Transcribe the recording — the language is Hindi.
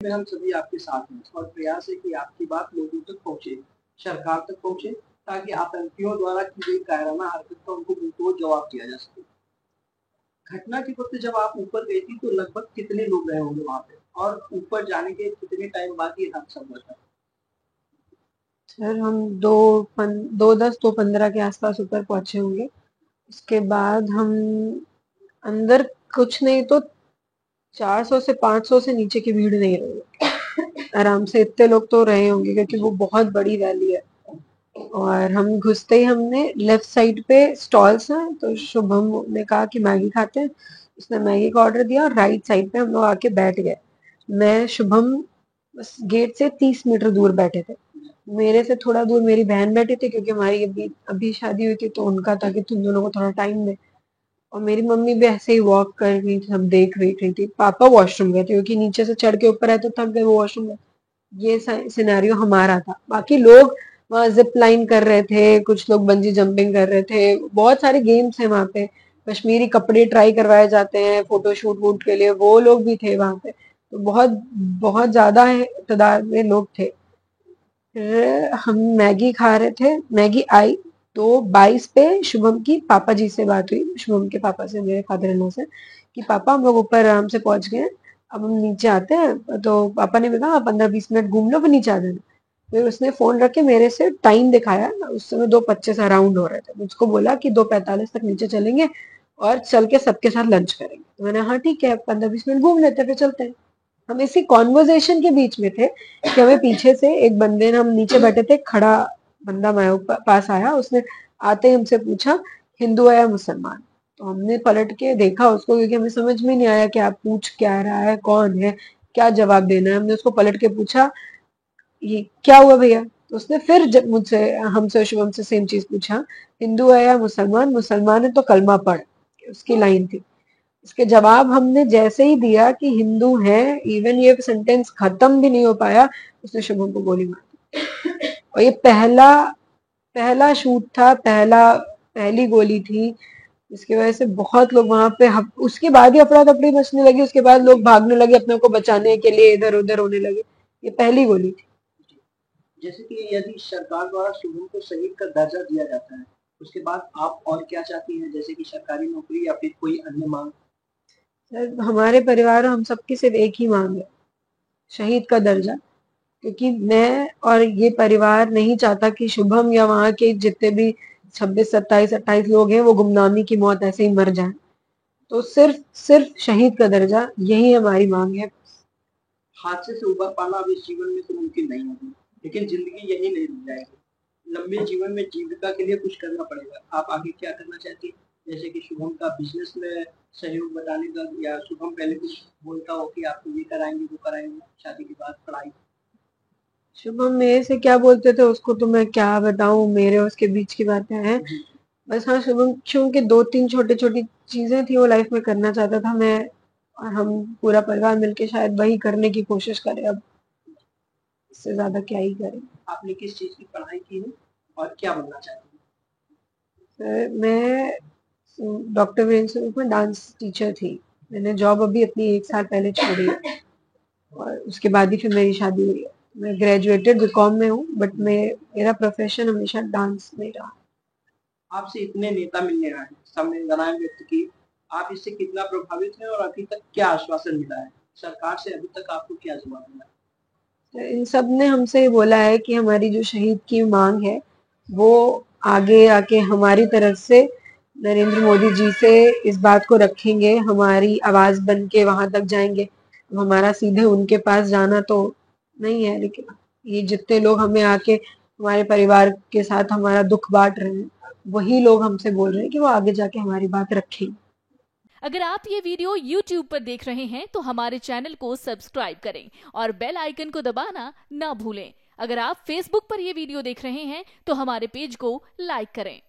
में हम सभी आपके साथ हैं और प्रयास है कि आपकी बात लोगों तक पहुंचे, सरकार तक पहुंचे, ताकि आतंकियों द्वारा की गई कायराना हरकत का उनको मुंहतोड़ जवाब दिया जा सके। घटना के वक्त जब आप ऊपर गई थी तो लगभग कितने लोग रहे होंगे वहां पे, और ऊपर जाने के कितने टाइम बाद ये हादसा हुआ था? सर हम 2:10 2:15 के आसपास ऊपर पहुंचे होंगे। उसके बाद हम अंदर कुछ नहीं तो 400 से 500 से नीचे की भीड़ नहीं रही। आराम से इतने लोग तो रहे होंगे क्योंकि वो बहुत बड़ी रैली है। और हम घुसते ही हमने लेफ्ट साइड पे स्टॉल्स हैं, तो शुभम ने कहा कि मैगी खाते हैं। उसने मैगी का ऑर्डर दिया और राइट साइड पे हम लोग आके बैठ गए। मैं शुभम बस गेट से 30 मीटर दूर बैठे थे। मेरे से थोड़ा दूर मेरी बहन बैठी थी क्योंकि हमारी अभी अभी शादी हुई थी, तो उनका था कि तुम दोनों को थोड़ा टाइम दे। और मेरी मम्मी भी ऐसे ही वॉक कर रही थी, सब देख रही थी। पापा वॉशरूम गए थे क्योंकि नीचे से चढ़ के ऊपर आए तो थक गए, वो वॉशरूम गए। ये सिनेरियो हमारा था। बाकी लोग वहाँ जिप लाइन कर रहे थे, कुछ लोग बंजी जंपिंग कर रहे थे, बहुत सारे गेम्स हैं वहाँ पे। कश्मीरी कपड़े ट्राई करवाए जाते हैं फोटो शूट वूट के लिए, वो लोग भी थे वहाँ पे। तो बहुत बहुत ज्यादा तादाद में लोग थे। फिर हम मैगी खा रहे थे, मैगी आई तो 22 पे शुभम की पापा जी से बात हुई, शुभम के पापा से, मेरे फादर इन लॉ से, कि पापा हम लोग ऊपर आराम से पहुंच गए हैं, अब हम नीचे आते हैं। तो पापा ने भी कहा 15-20 मिनट घूम लो फिर नीचे आ जाना। फिर उसने फोन रख के मेरे से टाइम दिखाया, उस समय 2:25 अराउंड हो रहे थे। मुझको बोला कि 2:45 तक नीचे चलेंगे और चल के सबके साथ लंच करेंगे। तो मैंने हाँ ठीक है, 15-20 मिनट घूम लेते हैं फिर चलते हैं। हम इसी कॉन्वर्जेशन के बीच में थे कि हमें पीछे से एक बंदे ने, हम नीचे बैठे थे, खड़ा बंदा हमारे पास आया। उसने आते ही हमसे पूछा हिंदू है या मुसलमान। तो हमने पलट के देखा उसको क्योंकि हमें समझ में नहीं आया कि आप पूछ क्या रहा है, कौन है, क्या जवाब देना है। हमने उसको पलट के पूछा ये क्या हुआ भैया। तो उसने फिर मुझसे हमसे शुभम से सेम चीज पूछा, हिंदू है या मुसलमान, मुसलमान है तो कलमा पढ़। उसकी लाइन थी। इसके जवाब हमने जैसे ही दिया कि हिंदू है, इवन ये सेंटेंस खत्म भी नहीं हो पाया, उसने शुभम को गोली मार दी। और ये पहला पहला शूट था, पहली गोली थी। इसकी वजह से बहुत लोग वहां पे उसके बाद ही अफरा तफरी मचने लगी। उसके बाद लोग भागने लगे अपने को बचाने के लिए, इधर उधर होने लगे। ये पहली गोली थी। जैसे कि यदि सरकार द्वारा शुभम को शहीद का दर्जा दिया जाता है, उसके बाद आप और क्या चाहती हैं, जैसे कि सरकारी नौकरी या फिर कोई अन्य मांग? सर हमारे परिवार हम सबकी सिर्फ एक ही मांग है, शहीद का दर्जा। क्योंकि मैं और ये परिवार नहीं चाहता कि शुभम या वहां के जितने भी 26 27 28 लोग हैं वो गुमनामी की मौत ऐसे ही मर जाएं। तो सिर्फ सिर्फ शहीद का दर्जा, यही हमारी मांग है। हादसे से उबर पाना अब इस जीवन में तो मुमकिन नहीं होगी, लेकिन जिंदगी यही नहीं रुक जाएगी। लंबे जीवन में जीविका के लिए कुछ करना पड़ेगा। आप आगे क्या करना चाहती हैं? जैसे कि शुभम का बिजनेस में सहयोग बताने का, या शुभम पहले कुछ बोलता हो कि आपको ये कराएंगे वो कराएंगे, शादी के बाद पढ़ाई? शुभम मेरे से क्या बोलते थे उसको तो मैं क्या बताऊं, मेरे उसके बीच की बातें हैं। बस हाँ, शुभम क्योंकि 2-3 छोटी छोटी चीजें थी वो लाइफ में करना चाहता था। मैं और हम पूरा परिवार मिलके शायद वही करने की कोशिश करें। अब इससे ज्यादा क्या ही करें। आपने किस चीज की पढ़ाई की है और क्या बनना चाहती मैं डॉक्टर वीरेंद्र स्वरूप में डांस टीचर थी। मैंने जॉब अभी अपनी 1 साल पहले छोड़ी है और उसके बाद ही फिर मेरी शादी हुई है। मैं ग्रेजुएटेड बीकॉम में हूँ, बट मेरा प्रोफेशन हमेशा डांस में रहा। हैं? आपसे इतने नेता मिलने आए हैं, संवेदनाएं व्यक्त की, आप इससे कितना प्रभावित हैं और अभी तक क्या आश्वासन मिला है? सरकार से अभी तक आपको क्या जवाब मिला? तो इन सब ने हमसे बोला है कि हमारी जो शहीद की मांग है वो आगे आके हमारी तरफ से नरेंद्र मोदी जी से इस बात को रखेंगे, हमारी आवाज बन के वहां तक जाएंगे। अब हमारा सीधे उनके पास जाना तो नहीं है, लेकिन ये जितने लोग हमें आके हमारे परिवार के साथ हमारा दुख बांट रहे हैं, वही लोग हमसे बोल रहे हैं कि वो आगे जाके हमारी बात रखेंगे। अगर आप ये वीडियो YouTube पर देख रहे हैं तो हमारे चैनल को सब्सक्राइब करें और बेल आइकन को दबाना ना भूलें। अगर आप Facebook पर ये वीडियो देख रहे हैं तो हमारे पेज को लाइक करें।